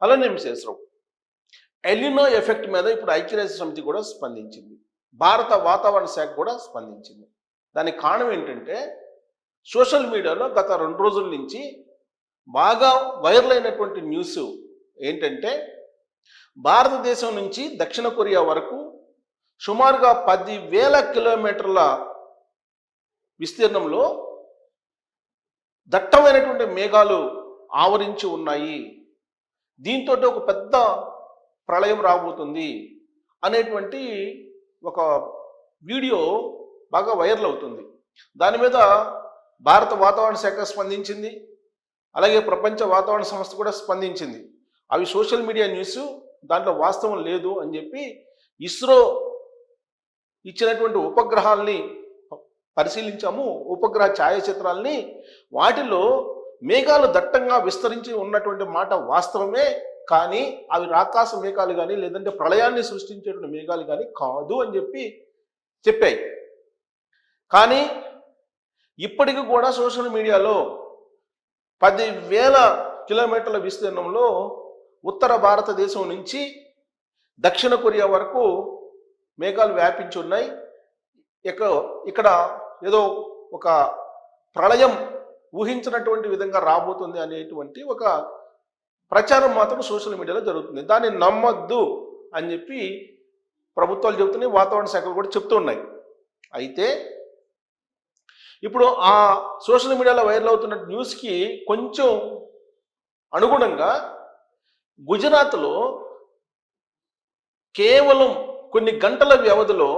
అలానే విశ్వేశ్వరరావు. ఎలినో ఎఫెక్ట్ మీద ఇప్పుడు ఐక్యరాజ్య సమితి కూడా స్పందించింది. భారత వాతావరణ శాఖ కూడా స్పందించింది. దానికి కారణం ఏంటంటే సోషల్ మీడియాలో గత 2 రోజుల నుంచి బాగా వైరల్ అయినటువంటి న్యూస్ ఏంటంటే భారతదేశం నుంచి దక్షిణ కొరియా వరకు సుమారుగా 10,000 కిలోమీటర్ల విస్తీర్ణంలో దట్టమైనటువంటి మేఘాలు ఆవరించి ఉన్నాయి. దీంతో ఒక పెద్ద ప్రళయం రాబోతుంది అనేటువంటి ఒక వీడియో బాగా వైరల్ అవుతుంది. దాని మీద భారత వాతావరణ శాఖ స్పందించింది, అలాగే ప్రపంచ వాతావరణ సంస్థ కూడా స్పందించింది. అవి సోషల్ మీడియా న్యూస్, దాంట్లో వాస్తవం లేదు అని చెప్పి ఇస్రో ఇచ్చినటువంటి ఉపగ్రహాలని పరిశీలించాము, ఉపగ్రహ ఛాయాచిత్రాలని. వాటిలో మేఘాలు దట్టంగా విస్తరించి ఉన్నటువంటి మాట వాస్తవమే, కానీ అవి ఆకాశ మేఘాలు కానీ లేదంటే ప్రళయాన్ని సృష్టించేటువంటి మేఘాలు కానీ కాదు అని చెప్పాయి. కానీ ఇప్పటికి కూడా సోషల్ మీడియాలో 10,000 కిలోమీటర్ల విస్తీర్ణంలో ఉత్తర భారతదేశం నుంచి దక్షిణ కొరియా వరకు మేఘాలు వ్యాపించి ఉన్నాయి. ఇక్కడ ఏదో ఒక ప్రళయం ఊహించినటువంటి విధంగా రాబోతుంది అనేటువంటి ఒక ప్రచారం మాత్రం సోషల్ మీడియాలో జరుగుతుంది. దాన్ని నమ్మొద్దు అని చెప్పి ప్రభుత్వాలు చెబుతున్నాయి, వాతావరణ శాఖలు కూడా చెప్తూ ఉన్నాయి. అయితే ఇప్పుడు ఆ సోషల్ మీడియాలో వైరల్ అవుతున్న న్యూస్కి కొంచెం అనుగుణంగా గుజరాత్లో కేవలం కొన్ని గంటల వ్యవధిలో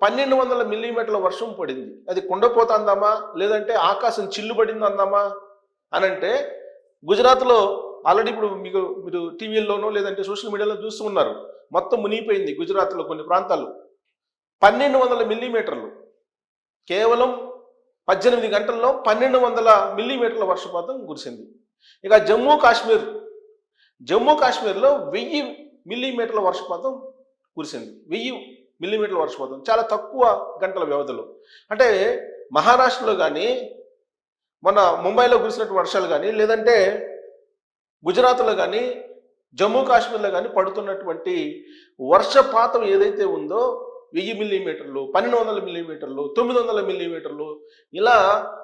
1,200 మిల్లీమీటర్ల వర్షం పడింది. అది కుండపోత అందామా లేదంటే ఆకాశం చిల్లుబడింది అందామా అని అంటే, గుజరాత్లో ఆల్రెడీ ఇప్పుడు మీరు టీవీల్లోనో లేదంటే సోషల్ మీడియాలో చూస్తూ ఉన్నారు, మొత్తం మునిగిపోయింది గుజరాత్లో కొన్ని ప్రాంతాలు. 1,200 మిల్లీమీటర్లు, కేవలం 18 గంటల్లో 1,200 మిల్లీమీటర్ల వర్షపాతం కురిసింది. ఇక జమ్మూ కాశ్మీర్లో 1000 మిల్లీమీటర్ల వర్షపాతం కురిసింది. 1000 మిల్లీమీటర్ల వర్షపాతం చాలా తక్కువ గంటల వ్యవధిలో. అంటే మహారాష్ట్రలో కానీ మన ముంబైలో కురిసినటువంటి వర్షాలు కానీ లేదంటే గుజరాత్లో కానీ జమ్మూ కాశ్మీర్లో కానీ పడుతున్నటువంటి వర్షపాతం ఏదైతే ఉందో 1000 మిల్లీమీటర్లు, 1,200 మిల్లీమీటర్లు, 900 మిల్లీమీటర్లు, ఇలా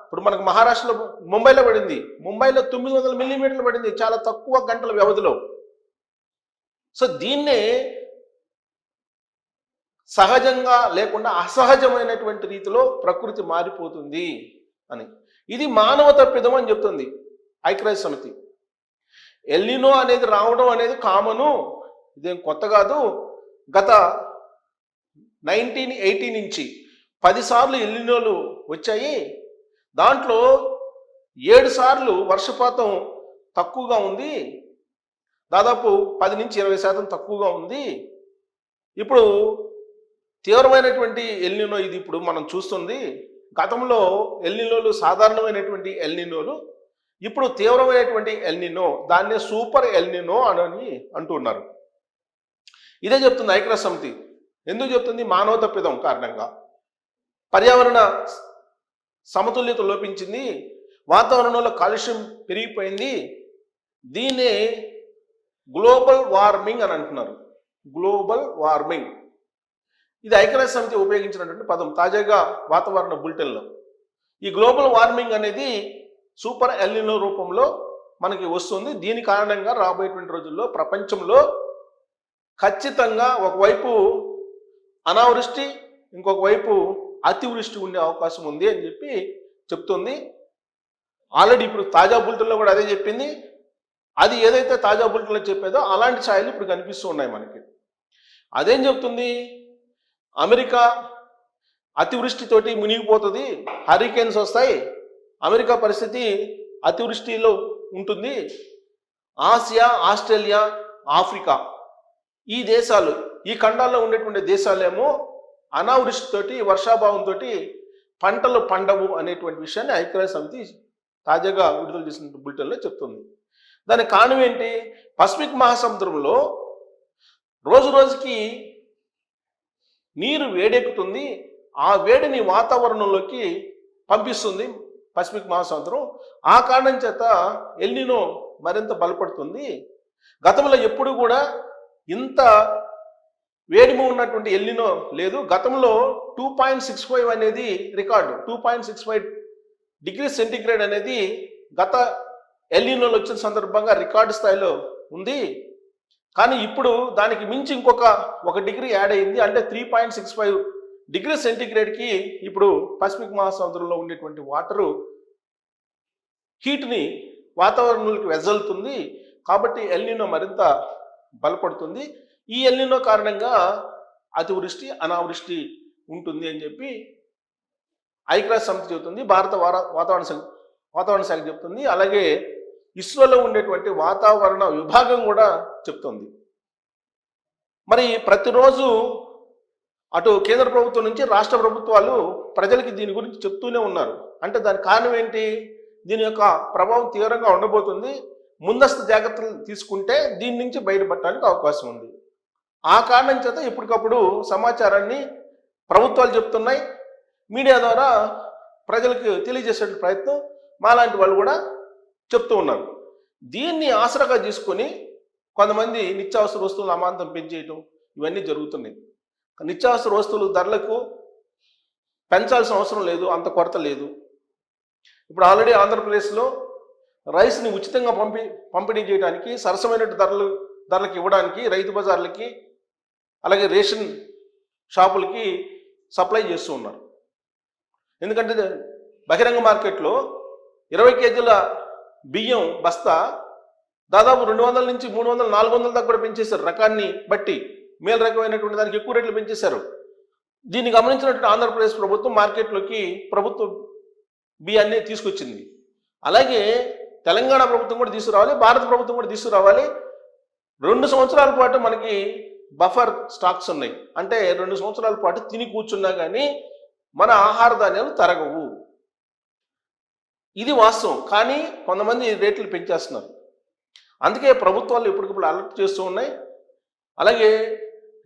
ఇప్పుడు మనకు మహారాష్ట్రలో ముంబైలో పడింది. ముంబైలో 900 మిల్లీమీటర్లు పడింది చాలా తక్కువ గంటల వ్యవధిలో. సో దీన్నే సహజంగా లేకుండా అసహజమైనటువంటి రీతిలో ప్రకృతి మారిపోతుంది అని, ఇది మానవ తప్పిదం అని చెప్తుంది ఐక్యరాజ్య సమితి. ఎల్నినో అనేది రావడం అనేది కామను, ఇదేం కొత్త కాదు. గత 1980 నుంచి 10 సార్లు ఎల్నినోలు వచ్చాయి. దాంట్లో 7 సార్లు వర్షపాతం తక్కువగా ఉంది, దాదాపు 10 నుంచి 20% తక్కువగా ఉంది. ఇప్పుడు తీవ్రమైనటువంటి ఎల్నినో ఇది ఇప్పుడు మనం చూస్తుంది. గతంలో ఎల్నినోలు సాధారణమైనటువంటి ఎల్నినోలు, ఇప్పుడు తీవ్రమైనటువంటి ఎల్నినో, దాన్నే సూపర్ ఎల్నినో అని అంటున్నారు. ఇదే చెప్తుంది ఐక్యరాజ్య సమితి. ఎందుకు చెప్తుంది? మానవ తప్పిదం కారణంగా పర్యావరణ సమతుల్యత లోపించింది, వాతావరణంలో కాలుష్యం పెరిగిపోయింది. దీన్నే గ్లోబల్ వార్మింగ్ అని అంటున్నారు. గ్లోబల్ వార్మింగ్ ఇది ఐక్యరాజ్య సమితి ఉపయోగించినటువంటి పదం తాజాగా వాతావరణ బులెటిన్లో. ఈ గ్లోబల్ వార్మింగ్ అనేది సూపర్ ఎల్నినో రూపంలో మనకి వస్తుంది. దీని కారణంగా రాబోయేటువంటి రోజుల్లో ప్రపంచంలో ఖచ్చితంగా ఒకవైపు అనావృష్టి, ఇంకొక వైపు అతివృష్టి ఉండే అవకాశం ఉంది అని చెప్పి చెప్తుంది. ఆల్రెడీ ఇప్పుడు తాజా బులెటిన్లో కూడా అదే చెప్పింది. అది ఏదైతే తాజా బులెటిన్లో చెప్పేదో అలాంటి ఛాయలు ఇప్పుడు కనిపిస్తూ ఉన్నాయి మనకి. అదేం చెప్తుంది? అమెరికా అతివృష్టితోటి మునిగిపోతుంది, హరికేన్స్ వస్తాయి, అమెరికా పరిస్థితి అతివృష్టిలో ఉంటుంది. ఆసియా, ఆస్ట్రేలియా, ఆఫ్రికా ఈ దేశాలు, ఈ ఖండాల్లో ఉండేటువంటి దేశాలేమో అనావృష్టితోటి వర్షాభావంతో పంటలు పండవు అనేటువంటి విషయాన్ని ఐక్యరాజ్య సమితి తాజాగా విడుదల చేసిన బులెటిన్లో చెప్తుంది. దానికి కారణం ఏంటి? పసిఫిక్ మహాసముద్రంలో రోజు రోజుకి నీరు వేడెక్కుతుంది, ఆ వేడిని వాతావరణంలోకి పంపిస్తుంది పసిఫిక్ మహాసముద్రం. ఆ కారణం చేత ఎల్నినో మరింత బలపడుతుంది. గతంలో ఎప్పుడు కూడా ఇంత వేడిమి ఉన్నటువంటి ఎల్నినో లేదు. గతంలో 2.65 అనేది రికార్డు. 2.65 డిగ్రీ సెంటిగ్రేడ్ అనేది గత ఎల్నినోలు వచ్చిన సందర్భంగా రికార్డు స్థాయిలో ఉంది. కానీ ఇప్పుడు దానికి మించి ఒక డిగ్రీ యాడ్ అయింది. అంటే 3.65 డిగ్రీ సెంటిగ్రేడ్కి ఇప్పుడు పసిఫిక్ మహాసముద్రంలో ఉండేటువంటి వాటరు హీట్ని వాతావరణంలోకి వెదజల్లుతుంది. కాబట్టి ఎల్నినో మరింత బలపడుతుంది. ఈ ఎల్నినో కారణంగా అతివృష్టి అనావృష్టి ఉంటుంది అని చెప్పి ఐక్యరాజ్య సమితి చెబుతుంది, భారత వాతావరణ శాఖ చెప్తుంది, అలాగే ఇస్రోలో ఉండేటువంటి వాతావరణ విభాగం కూడా చెప్తుంది. మరి ప్రతిరోజు అటు కేంద్ర ప్రభుత్వం నుంచి రాష్ట్ర ప్రభుత్వాలు ప్రజలకి దీని గురించి చెప్తూనే ఉన్నారు. అంటే దానికి కారణం ఏంటి? దీని యొక్క ప్రభావం తీవ్రంగా ఉండబోతుంది, ముందస్తు జాగ్రత్తలు తీసుకుంటే దీని నుంచి బయటపడటానికి అవకాశం ఉంది. ఆ కారణం చేత ఎప్పటికప్పుడు సమాచారాన్ని ప్రభుత్వాలు చెప్తున్నాయి, మీడియా ద్వారా ప్రజలకు తెలియజేసే ప్రయత్నం మాలాంటి వాళ్ళు కూడా చెప్తూ ఉన్నారు. దీన్ని ఆసరాగా తీసుకొని కొంతమంది నిత్యావసర వస్తువులు అమాంతం పెంచేయటం ఇవన్నీ జరుగుతున్నాయి. నిత్యావసర వస్తువులు ధరలకు పెంచాల్సిన అవసరం లేదు, అంత కొరత లేదు. ఇప్పుడు ఆల్రెడీ ఆంధ్రప్రదేశ్లో రైస్ని ఉచితంగా పంపిణీ చేయడానికి, సరసమైన ధరలకు ఇవ్వడానికి రైతు బజార్లకి అలాగే రేషన్ షాపులకి సప్లై చేస్తూ ఉన్నారు. ఎందుకంటే బహిరంగ మార్కెట్లో 20 కేజీల బియ్యం బస్తా దాదాపు 200 నుంచి 300, 400 దాకా కూడా పెంచేశారు. రకాన్ని బట్టి మేలు రకమైనటువంటి దానికి ఎక్కువ రేట్లు పెంచేశారు. దీన్ని గమనించినటువంటి ఆంధ్రప్రదేశ్ ప్రభుత్వం మార్కెట్లోకి ప్రభుత్వ బియ్యాన్ని తీసుకొచ్చింది. అలాగే తెలంగాణ ప్రభుత్వం కూడా తీసుకురావాలి, భారత ప్రభుత్వం కూడా తీసుకురావాలి. 2 సంవత్సరాల పాటు మనకి బఫర్ స్టాక్స్ ఉన్నాయి. అంటే 2 సంవత్సరాల పాటు తిని కూర్చున్నా కానీ మన ఆహార ధాన్యాలు తరగవు. ఇది వాస్తవం. కానీ కొంతమంది రేట్లు పెంచేస్తున్నారు. అందుకే ప్రభుత్వాలు ఇప్పటికిప్పుడు అలర్ట్ చేస్తూ ఉన్నాయి. అలాగే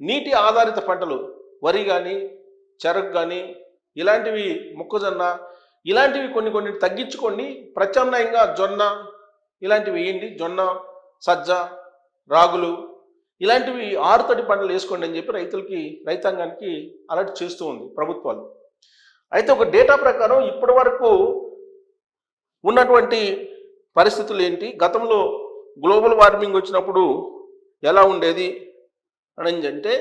నీటి ఆధారిత పంటలు వరి కానీ చెరకు కానీ ఇలాంటివి, మొక్కజొన్న ఇలాంటివి కొన్ని తగ్గించుకోండి, ప్రత్యామ్నాయంగా జొన్న ఇలాంటివి వేయండి, జొన్న సజ్జ రాగులు ఇలాంటివి ఆరుతడి పంటలు వేసుకోండి అని చెప్పి రైతాంగానికి అలర్ట్ చేస్తూ ఉంది ప్రభుత్వాలు. అయితే ఒక డేటా ప్రకారం ఇప్పటి వరకు ఉన్నటువంటి పరిస్థితులు ఏంటి, గతంలో గ్లోబల్ వార్మింగ్ వచ్చినప్పుడు ఎలా ఉండేది అని అంటే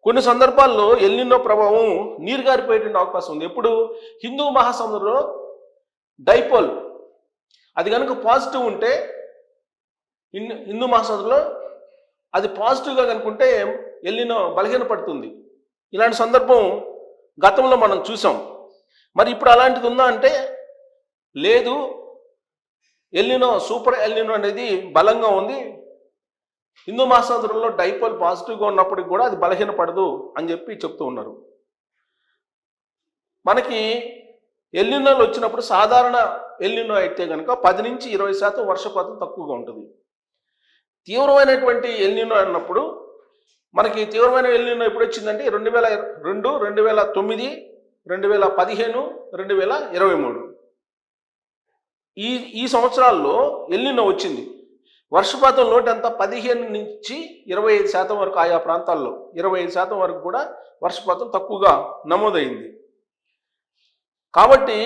కొన్ని సందర్భాల్లో ఎల్నినో ప్రభావం నీరు గారిపోయేటువంటి అవకాశం ఉంది. ఎప్పుడు హిందూ మహాసముద్రంలో డైపోల్ అది కనుక పాజిటివ్ ఉంటే హిందూ మహాసముద్రంలో అది పాజిటివ్గా కనుకుంటే ఎల్నినో బలహీనపడుతుంది. ఇలాంటి సందర్భం గతంలో మనం చూసాం. మరి ఇప్పుడు అలాంటిది ఉందా అంటే లేదు. ఎల్నినో సూపర్ ఎల్నినో అనేది బలంగా ఉంది. హిందూ మహాసముద్రంలో డైపోల్ పాజిటివ్గా ఉన్నప్పటికి కూడా అది బలహీనపడదు అని చెప్పి చెప్తూ ఉన్నారు. మనకి ఎల్నినోలు వచ్చినప్పుడు సాధారణ ఎల్నినో అయితే కనుక 10 నుంచి 20% వర్షపాతం తక్కువగా ఉంటుంది. తీవ్రమైనటువంటి ఎల్నినో అన్నప్పుడు మనకి తీవ్రమైన ఎల్నినో ఎప్పుడు వచ్చిందంటే 2002, 2009, 2015, 2023 ఈ సంవత్సరాల్లో ఎల్నినో వచ్చింది. వర్షపాతం లోటు ఎంత 15 నుంచి 25% వరకు, ఆయా ప్రాంతాల్లో 25% వరకు కూడా వర్షపాతం తక్కువగా నమోదైంది. కాబట్టి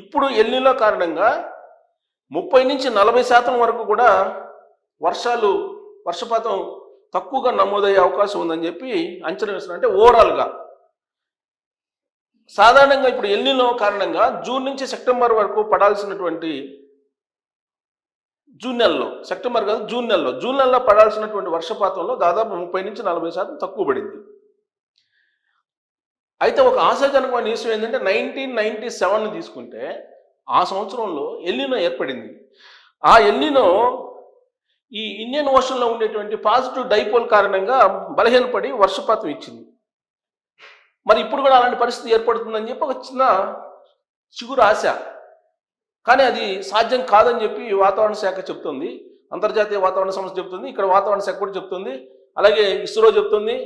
ఇప్పుడు ఎల్నినో కారణంగా 30 నుంచి 40% వరకు కూడా వర్షపాతం తక్కువగా నమోదయ్యే అవకాశం ఉందని చెప్పి అంచనా వేస్తున్నారు. అంటే ఓవరాల్గా సాధారణంగా ఇప్పుడు ఎల్నినో కారణంగా జూన్ నుంచి సెప్టెంబర్ వరకు పడాల్సినటువంటి జూన్ నెలలో పడాల్సినటువంటి వర్షపాతంలో దాదాపు 30 నుంచి 40% తక్కువ పడింది. అయితే ఒక ఆశాజనకమైన విషయం ఏంటంటే 1997 తీసుకుంటే ఆ సంవత్సరంలో ఎల్నినో ఏర్పడింది. ఆ ఎల్నినో ఈ ఇండియన్ ఓషన్లో ఉండేటువంటి పాజిటివ్ డైపోల్ కారణంగా బలహీనపడి వర్షపాతం ఇచ్చింది. మరి ఇప్పుడు కూడా అలాంటి పరిస్థితి ఏర్పడుతుందని చెప్పి ఒక చిన్న చిగురు ఆశ. కానీ అది సాధ్యం కాదని చెప్పి వాతావరణ శాఖ చెప్తుంది, అంతర్జాతీయ వాతావరణ సంస్థ చెప్తుంది, ఇక్కడ వాతావరణ శాఖ కూడా చెప్తుంది, అలాగే ఇస్రో చెప్తుంది,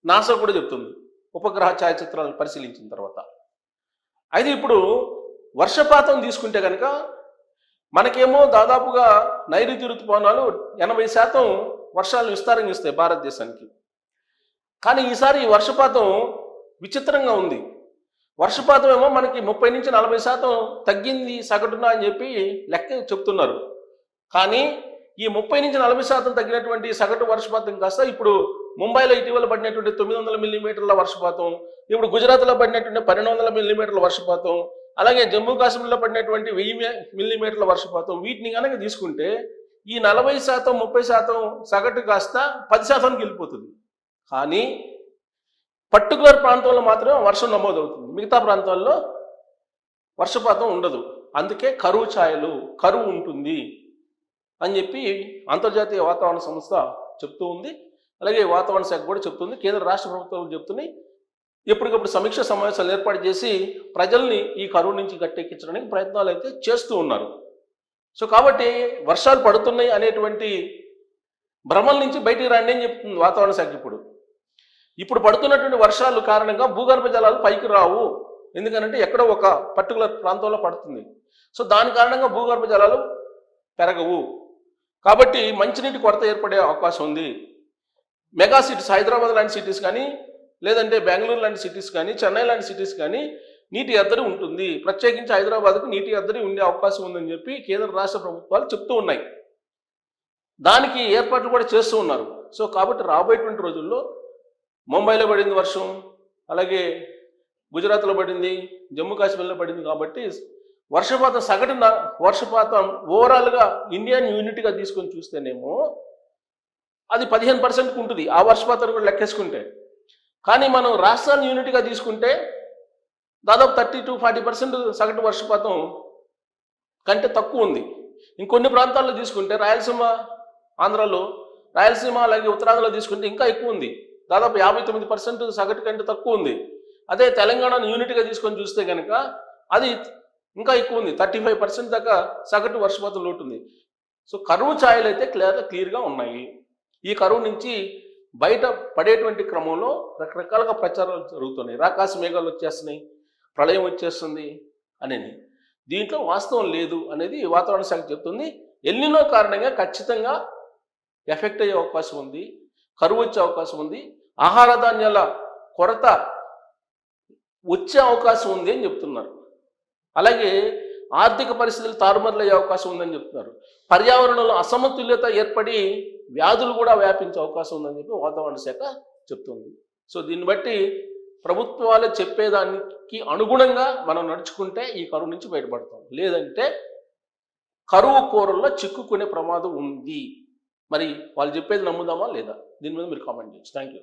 నాసా కూడా చెప్తుంది ఉపగ్రహ ఛాయాచిత్రాలను పరిశీలించిన తర్వాత. అయితే ఇప్పుడు వర్షపాతం తీసుకుంటే కనుక మనకేమో దాదాపుగా నైరుతి ఋతుపవనాలు 80% వర్షాలను విస్తారంగా ఇస్తాయి భారతదేశానికి. కానీ ఈసారి ఈ వర్షపాతం విచిత్రంగా ఉంది. వర్షపాతం ఏమో మనకి 30-40% తగ్గింది సగటున అని చెప్పి లెక్క చెప్తున్నారు. కానీ ఈ 30-40% తగ్గినటువంటి సగటు వర్షపాతం కాస్త ఇప్పుడు ముంబైలో ఇటీవల పడినటువంటి 900 మిల్లీమీటర్ల వర్షపాతం, ఇప్పుడు గుజరాత్లో పడినటువంటి 1200 మిల్లీమీటర్ల వర్షపాతం, అలాగే జమ్మూ కాశ్మీర్లో పడినటువంటి 1000 మిల్లీమీటర్ల వర్షపాతం, వీటిని కనుక తీసుకుంటే ఈ 40% 30% సగటు కాస్త 10%కి వెళ్ళిపోతుంది. కానీ పర్టికులర్ ప్రాంతంలో మాత్రమే వర్షం నమోదవుతుంది, మిగతా ప్రాంతాల్లో వర్షపాతం ఉండదు. అందుకే కరువు ఛాయలు, కరువు ఉంటుంది అని చెప్పి అంతర్జాతీయ వాతావరణ సంస్థ చెప్తూ ఉంది. అలాగే వాతావరణ శాఖ కూడా చెప్తుంది, కేంద్ర రాష్ట్ర ప్రభుత్వాలు చెప్తున్నాయి. ఎప్పటికప్పుడు సమీక్ష సమావేశాలు ఏర్పాటు చేసి ప్రజల్ని ఈ కరువు నుంచి గట్టెక్కించడానికి ప్రయత్నాలు అయితే చేస్తూ ఉన్నారు. సో కాబట్టి వర్షాలు పడుతున్నాయి అనేటువంటి భ్రమల నుంచి బయటికి రండి అని చెప్తుంది వాతావరణ శాఖ. ఇప్పుడు పడుతున్నటువంటి వర్షాలు కారణంగా భూగర్భ జలాలు పైకి రావు, ఎందుకనంటే ఎక్కడో ఒక పర్టికులర్ ప్రాంతంలో పడుతుంది. సో దాని కారణంగా భూగర్భ జలాలు పెరగవు, కాబట్టి మంచినీటి కొరత ఏర్పడే అవకాశం ఉంది. మెగా సిటీస్, హైదరాబాద్ లాంటి సిటీస్ కానీ, లేదంటే బెంగళూరు లాంటి సిటీస్ కానీ, చెన్నై లాంటి సిటీస్ కానీ నీటి ఎద్దడి ఉంటుంది. ప్రత్యేకించి హైదరాబాద్కు నీటి ఎద్దడి ఉండే అవకాశం ఉందని చెప్పి కేంద్ర రాష్ట్ర ప్రభుత్వాలు చెప్తూ ఉన్నాయి. దానికి ఏర్పాట్లు కూడా చేస్తూ ఉన్నారు. సో కాబట్టి రాబోయేటువంటి రోజుల్లో ముంబైలో పడింది వర్షం, అలాగే గుజరాత్లో పడింది, జమ్మూ కాశ్మీర్లో పడింది. కాబట్టి వర్షపాతం సగటున వర్షపాతం ఓవరాల్గా ఇండియన్ యూనిట్గా తీసుకొని చూస్తేనేమో అది 15% ఉంటుంది, ఆ వర్షపాతాన్ని కూడా లెక్కేసుకుంటే. కానీ మనం రాష్ట్రాన్ని యూనిట్గా తీసుకుంటే దాదాపు 30-40% సగటు వర్షపాతం కంటే తక్కువ ఉంది. ఇంకొన్ని ప్రాంతాల్లో తీసుకుంటే రాయలసీమ, ఆంధ్రాలో రాయలసీమ అలాగే ఉత్తరాంధ్రలో తీసుకుంటే ఇంకా ఎక్కువ ఉంది, దాదాపు 59% సగటు కంటే తక్కువ ఉంది. అదే తెలంగాణను యూనిట్గా తీసుకొని చూస్తే కనుక అది ఇంకా ఎక్కువ ఉంది, 35% దాకా సగటు వర్షపాతం లోటు ఉంది. సో కరువు ఛాయలు అయితే క్లియర్గా ఉన్నాయి. ఈ కరువు నుంచి బయట పడేటువంటి క్రమంలో రకరకాలుగా ప్రచారాలు జరుగుతున్నాయి. రాకాసి మేఘాలు వచ్చేస్తున్నాయి, ప్రళయం వచ్చేస్తుంది అనేది. దీంట్లో వాస్తవం లేదు అనేది వాతావరణ శాఖ చెప్తుంది. ఎల్నినో కారణంగా ఖచ్చితంగా ఎఫెక్ట్ అయ్యే అవకాశం ఉంది, కరువు వచ్చే అవకాశం ఉంది, ఆహార ధాన్యాల కొరత వచ్చే అవకాశం ఉంది అని చెప్తున్నారు. అలాగే ఆర్థిక పరిస్థితులు తారుమారులయ్యే అవకాశం ఉందని చెప్తున్నారు. పర్యావరణంలో అసమతుల్యత ఏర్పడి వ్యాధులు కూడా వ్యాపించే అవకాశం ఉందని చెప్పి వాతావరణ శాఖ చెప్తుంది. సో దీన్ని బట్టి ప్రభుత్వాలు చెప్పేదానికి అనుగుణంగా మనం నడుచుకుంటే ఈ కరువు నుంచి బయటపడతాం, లేదంటే కరువు కోరల్లో చిక్కుకునే ప్రమాదం ఉంది. మరి వాళ్ళు చెప్పేది నమ్ముదామా లేదా? దీని మీద మీరు కామెంట్ చేయొచ్చు. Thank you.